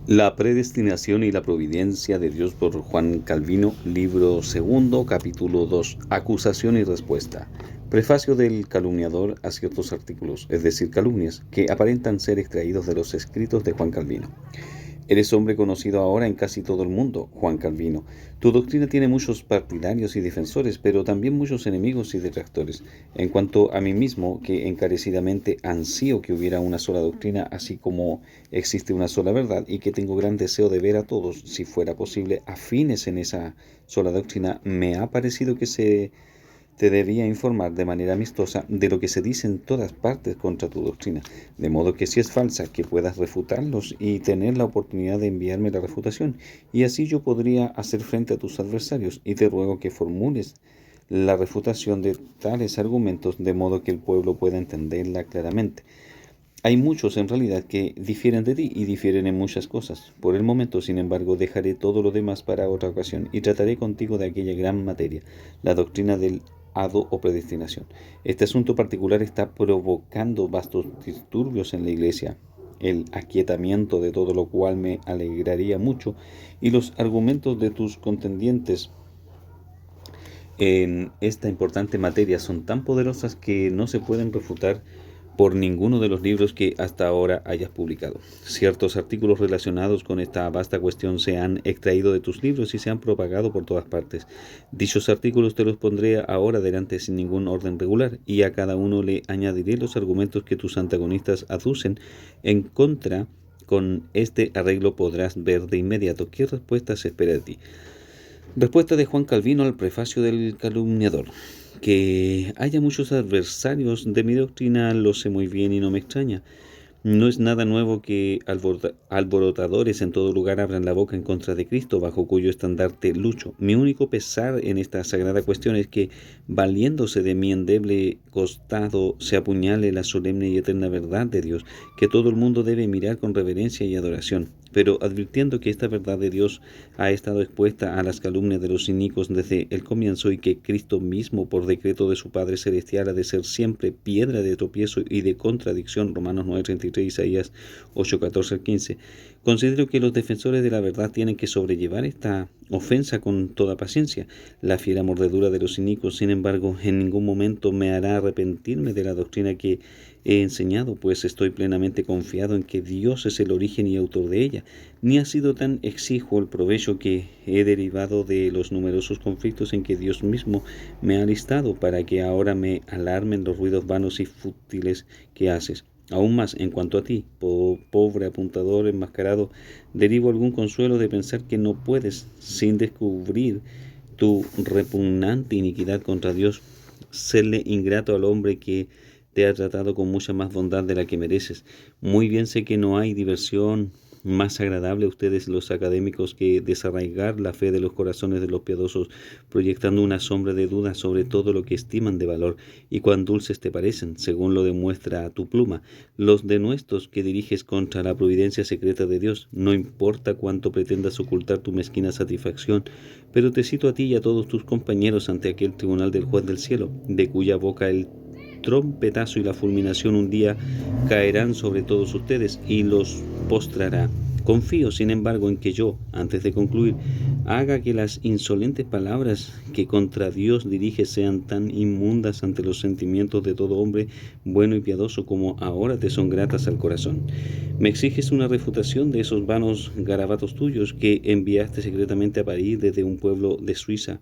La predestinación y la providencia de Dios por Juan Calvino, libro segundo, capítulo 2, acusación y respuesta. Prefacio del calumniador a ciertos artículos, es decir, calumnias, que aparentan ser extraídos de los escritos de Juan Calvino. Eres hombre conocido ahora en casi todo el mundo, Juan Calvino. Tu doctrina tiene muchos partidarios y defensores, pero también muchos enemigos y detractores. En cuanto a mí mismo, que encarecidamente ansío que hubiera una sola doctrina, así como existe una sola verdad, y que tengo gran deseo de ver a todos, si fuera posible, afines en esa sola doctrina, me ha parecido que te debía informar de manera amistosa de lo que se dice en todas partes contra tu doctrina, de modo que si es falsa, que puedas refutarlos y tener la oportunidad de enviarme la refutación, y así yo podría hacer frente a tus adversarios, y te ruego que formules la refutación de tales argumentos de modo que el pueblo pueda entenderla claramente. Hay muchos en realidad que difieren de ti y difieren en muchas cosas. Por el momento, sin embargo, dejaré todo lo demás para otra ocasión y trataré contigo de aquella gran materia, la doctrina del hado o predestinación. Este asunto particular está provocando vastos disturbios en la iglesia, el aquietamiento de todo lo cual me alegraría mucho, y los argumentos de tus contendientes en esta importante materia son tan poderosas que no se pueden refutar por ninguno de los libros que hasta ahora hayas publicado. Ciertos artículos relacionados con esta vasta cuestión se han extraído de tus libros y se han propagado por todas partes. Dichos artículos te los pondré ahora delante sin ningún orden regular, y a cada uno le añadiré los argumentos que tus antagonistas aducen en contra. Con este arreglo podrás ver de inmediato qué respuesta se espera de ti. Respuesta de Juan Calvino al prefacio del calumniador. Que haya muchos adversarios de mi doctrina lo sé muy bien y no me extraña. No es nada nuevo que alborotadores en todo lugar abran la boca en contra de Cristo, bajo cuyo estandarte lucho. Mi único pesar en esta sagrada cuestión es que, valiéndose de mi endeble costado, se apuñale la solemne y eterna verdad de Dios, que todo el mundo debe mirar con reverencia y adoración. Pero advirtiendo que esta verdad de Dios ha estado expuesta a las calumnias de los inicuos desde el comienzo, y que Cristo mismo, por decreto de su Padre Celestial, ha de ser siempre piedra de tropiezo y de contradicción, Romanos 9:33, Isaías 8:14-15, considero que los defensores de la verdad tienen que sobrellevar esta ofensa con toda paciencia. La fiera mordedura de los inicuos, sin embargo, en ningún momento me hará arrepentirme de la doctrina que he enseñado, pues estoy plenamente confiado en que Dios es el origen y autor de ella. Ni ha sido tan exiguo el provecho que he derivado de los numerosos conflictos en que Dios mismo me ha listado, para que ahora me alarmen los ruidos vanos y fútiles que haces. Aún más, en cuanto a ti, pobre apuntador enmascarado, derivo algún consuelo de pensar que no puedes, sin descubrir tu repugnante iniquidad contra Dios, serle ingrato al hombre que te ha tratado con mucha más bondad de la que mereces. Muy bien sé que no hay diversión más agradable a ustedes los académicos que desarraigar la fe de los corazones de los piadosos, proyectando una sombra de duda sobre todo lo que estiman de valor, y cuán dulces te parecen, según lo demuestra tu pluma, los denuestos que diriges contra la providencia secreta de Dios. No importa cuánto pretendas ocultar tu mezquina satisfacción, pero te cito a ti y a todos tus compañeros ante aquel tribunal del juez del cielo, de cuya boca el trompetazo y la fulminación un día caerán sobre todos ustedes y los postrará. Confío, sin embargo, en que yo, antes de concluir, haga que las insolentes palabras que contra Dios diriges sean tan inmundas ante los sentimientos de todo hombre bueno y piadoso como ahora te son gratas al corazón. Me exiges una refutación de esos vanos garabatos tuyos que enviaste secretamente a París desde un pueblo de Suiza,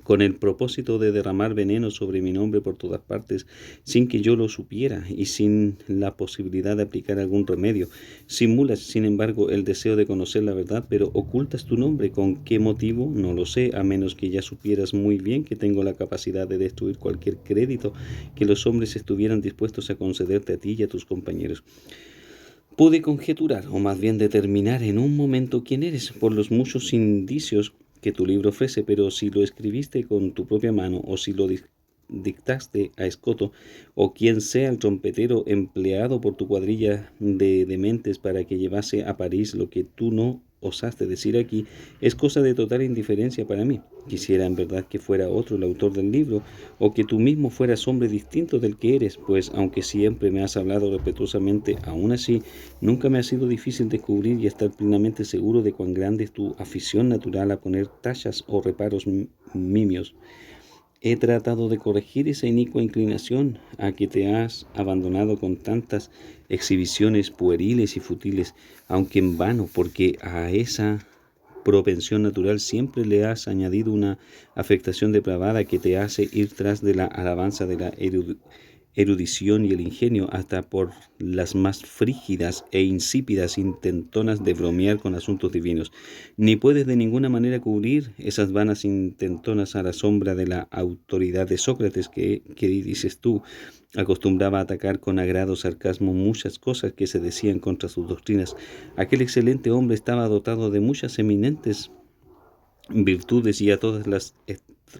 con el propósito de derramar veneno sobre mi nombre por todas partes, sin que yo lo supiera y sin la posibilidad de aplicar algún remedio. Simulas, sin embargo, el deseo de conocer la verdad, pero ocultas tu nombre. ¿Con qué motivo? No lo sé, a menos que ya supieras muy bien que tengo la capacidad de destruir cualquier crédito que los hombres estuvieran dispuestos a concederte a ti y a tus compañeros. Pude conjeturar, o más bien determinar en un momento quién eres, por los muchos indicios que tu libro ofrece, pero si lo escribiste con tu propia mano, o si lo dictaste a Escoto, o quien sea el trompetero empleado por tu cuadrilla de dementes para que llevase a París lo que tú no osaste decir aquí, es cosa de total indiferencia para mí. Quisiera en verdad que fuera otro el autor del libro, o que tú mismo fueras hombre distinto del que eres, pues aunque siempre me has hablado respetuosamente, aún así nunca me ha sido difícil descubrir y estar plenamente seguro de cuán grande es tu afición natural a poner tallas o reparos mimios. He tratado de corregir esa inicua inclinación a que te has abandonado con tantas exhibiciones pueriles y futiles, aunque en vano, porque a esa propensión natural siempre le has añadido una afectación depravada que te hace ir tras de la alabanza de la erudición y el ingenio, hasta por las más frígidas e insípidas intentonas de bromear con asuntos divinos. Ni puedes de ninguna manera cubrir esas vanas intentonas a la sombra de la autoridad de Sócrates que dices tú, acostumbraba a atacar con agrado sarcasmo muchas cosas que se decían contra sus doctrinas. Aquel excelente hombre estaba dotado de muchas eminentes virtudes y a todas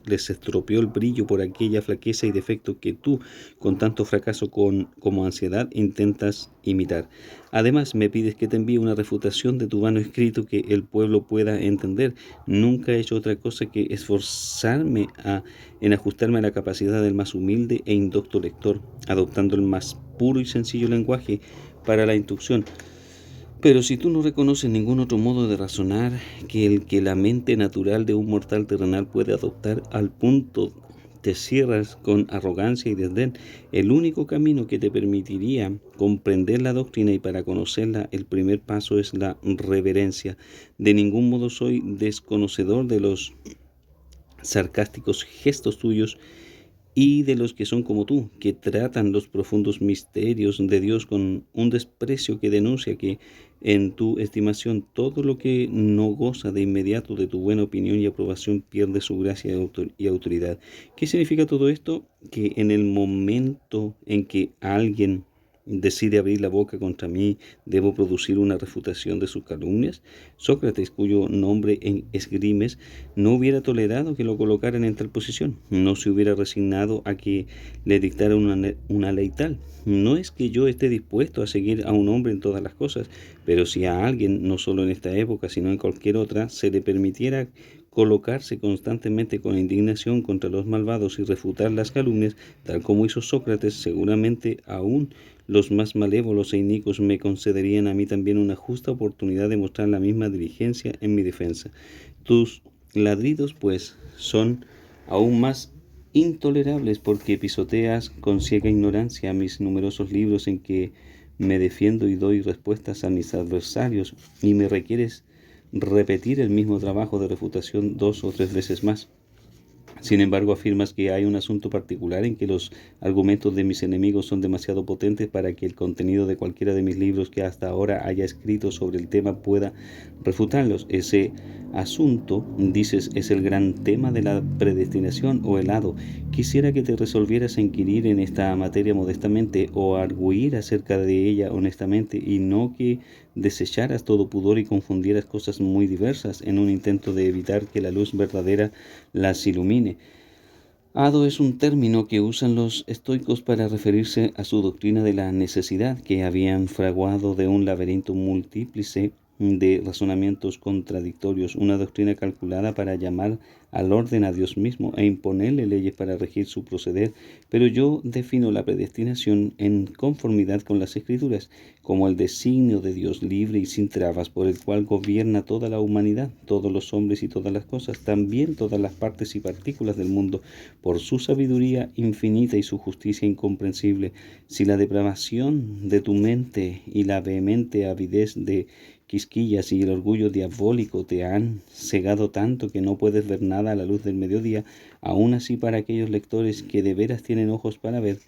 les estropeó el brillo por aquella flaqueza y defecto que tú, con tanto fracaso como ansiedad, intentas imitar. Además, me pides que te envíe una refutación de tu vano escrito que el pueblo pueda entender. Nunca he hecho otra cosa que esforzarme en ajustarme a la capacidad del más humilde e indocto lector, adoptando el más puro y sencillo lenguaje para la instrucción. Pero si tú no reconoces ningún otro modo de razonar que el que la mente natural de un mortal terrenal puede adoptar, al punto te cierras con arrogancia y desdén. El único camino que te permitiría comprender la doctrina, y para conocerla el primer paso es la reverencia. De ningún modo soy desconocedor de los sarcásticos gestos tuyos y de los que son como tú, que tratan los profundos misterios de Dios con un desprecio que denuncia que en tu estimación todo lo que no goza de inmediato de tu buena opinión y aprobación pierde su gracia y autoridad. ¿Qué significa todo esto? Que en el momento en que alguien decide abrir la boca contra mí, debo producir una refutación de sus calumnias. Sócrates, cuyo nombre esgrimes, no hubiera tolerado que lo colocaran en tal posición, no se hubiera resignado a que le dictara una ley tal. No es que yo esté dispuesto a seguir a un hombre en todas las cosas, pero si a alguien, no solo en esta época, sino en cualquier otra, se le permitiera colocarse constantemente con indignación contra los malvados y refutar las calumnias, tal como hizo Sócrates, seguramente aún los más malévolos e inicuos me concederían a mí también una justa oportunidad de mostrar la misma diligencia en mi defensa. Tus ladridos, pues, son aún más intolerables porque pisoteas con ciega ignorancia mis numerosos libros en que me defiendo y doy respuestas a mis adversarios, y me requieres repetir el mismo trabajo de refutación 2 o 3 veces más. Sin embargo, afirmas que hay un asunto particular en que los argumentos de mis enemigos son demasiado potentes para que el contenido de cualquiera de mis libros que hasta ahora haya escrito sobre el tema pueda refutarlos. Ese asunto, dices, es el gran tema de la predestinación o el hado. Quisiera que te resolvieras a inquirir en esta materia modestamente o a arguir acerca de ella honestamente, y no que desecharas todo pudor y confundieras cosas muy diversas en un intento de evitar que la luz verdadera las ilumine. Hado es un término que usan los estoicos para referirse a su doctrina de la necesidad, que habían fraguado de un laberinto múltiplice de razonamientos contradictorios, una doctrina calculada para llamar al orden a Dios mismo e imponerle leyes para regir su proceder. Pero yo defino la predestinación en conformidad con las Escrituras como el designio de Dios libre y sin trabas, por el cual gobierna toda la humanidad, todos los hombres y todas las cosas, también todas las partes y partículas del mundo, por su sabiduría infinita y su justicia incomprensible. Si la depravación de tu mente y la vehemente avidez de quisquillas y el orgullo diabólico te han cegado tanto que no puedes ver nada a la luz del mediodía, aún así para aquellos lectores que de veras tienen ojos para ver,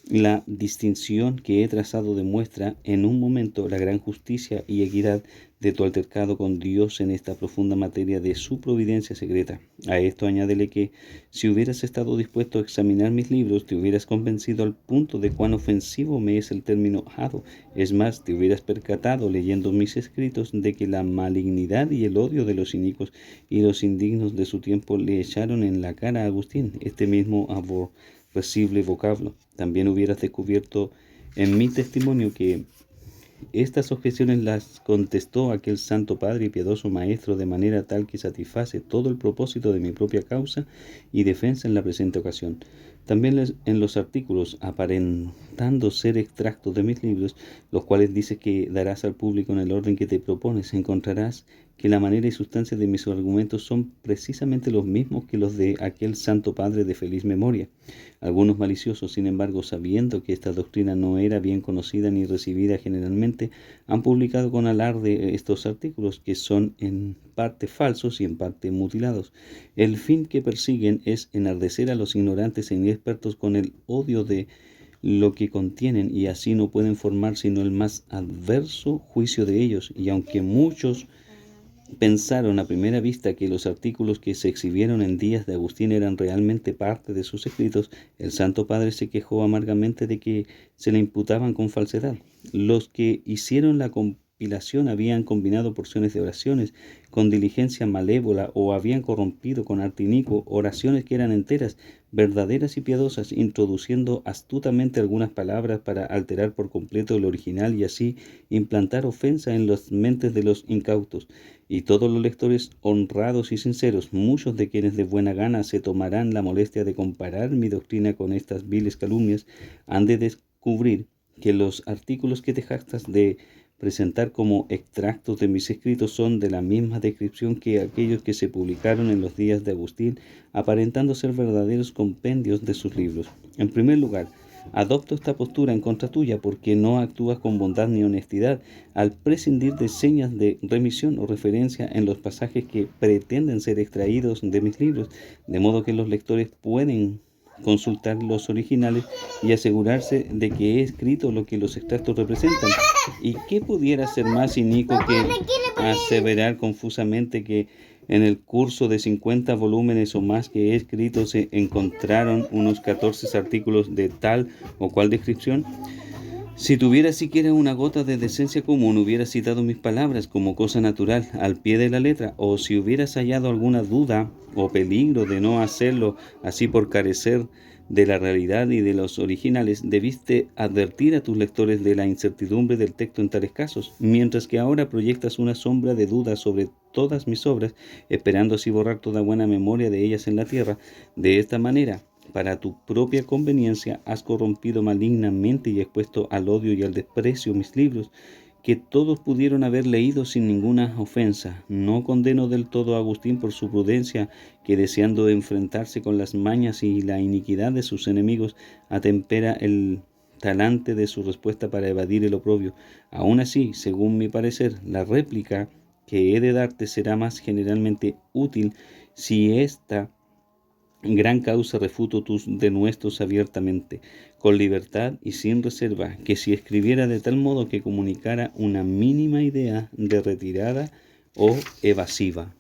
la distinción que he trazado demuestra en un momento la gran justicia y equidad de tu altercado con Dios en esta profunda materia de su providencia secreta. A esto añádele que, si hubieras estado dispuesto a examinar mis libros, te hubieras convencido al punto de cuán ofensivo me es el término hado. Es más, te hubieras percatado, leyendo mis escritos, de que la malignidad y el odio de los inicuos y los indignos de su tiempo le echaron en la cara a Agustín, este mismo irrepresible vocablo. También hubieras descubierto en mi testimonio que estas objeciones las contestó aquel santo padre y piadoso maestro de manera tal que satisface todo el propósito de mi propia causa y defensa en la presente ocasión. También en los artículos, aparentando ser extractos de mis libros, los cuales dices que darás al público en el orden que te propones, encontrarás que la manera y sustancia de mis argumentos son precisamente los mismos que los de aquel santo padre de feliz memoria. Algunos maliciosos, sin embargo, sabiendo que esta doctrina no era bien conocida ni recibida generalmente, han publicado con alarde estos artículos, que son en parte falsos y en parte mutilados. El fin que persiguen es enardecer a los ignorantes e inexpertos con el odio de lo que contienen, y así no pueden formar sino el más adverso juicio de ellos. Y aunque muchos pensaron a primera vista que los artículos que se exhibieron en días de Agustín eran realmente parte de sus escritos, el Santo Padre se quejó amargamente de que se le imputaban con falsedad. Los que hicieron la compilación habían combinado porciones de oraciones con diligencia malévola, o habían corrompido con arte inicuo oraciones que eran enteras, verdaderas y piadosas, introduciendo astutamente algunas palabras para alterar por completo el original y así implantar ofensa en las mentes de los incautos. Y todos los lectores honrados y sinceros, muchos de quienes de buena gana se tomarán la molestia de comparar mi doctrina con estas viles calumnias, han de descubrir que los artículos que te jactas de presentar como extractos de mis escritos son de la misma descripción que aquellos que se publicaron en los días de Agustín, aparentando ser verdaderos compendios de sus libros. En primer lugar, adopto esta postura en contra tuya porque no actúas con bondad ni honestidad al prescindir de señas de remisión o referencia en los pasajes que pretenden ser extraídos de mis libros, de modo que los lectores pueden consultar los originales y asegurarse de que he escrito lo que los extractos representan. ¿Y qué pudiera ser más inicuo que aseverar confusamente que en el curso de 50 volúmenes o más que he escrito se encontraron unos 14 artículos de tal o cual descripción? Si tuviera siquiera una gota de decencia común, hubiera citado mis palabras como cosa natural, al pie de la letra, o si hubieras hallado alguna duda o peligro de no hacerlo así por carecer de la realidad y de los originales, debiste advertir a tus lectores de la incertidumbre del texto en tales casos, mientras que ahora proyectas una sombra de duda sobre todas mis obras, esperando así borrar toda buena memoria de ellas en la tierra. De esta manera, para tu propia conveniencia, has corrompido malignamente y expuesto al odio y al desprecio mis libros, que todos pudieron haber leído sin ninguna ofensa. No condeno del todo a Agustín por su prudencia, que deseando enfrentarse con las mañas y la iniquidad de sus enemigos, atempera el talante de su respuesta para evadir el oprobio. Aún así, según mi parecer, la réplica que he de darte será más generalmente útil si esta gran causa refuto tus denuestos abiertamente, con libertad y sin reserva, que si escribiera de tal modo que comunicara una mínima idea de retirada o evasiva.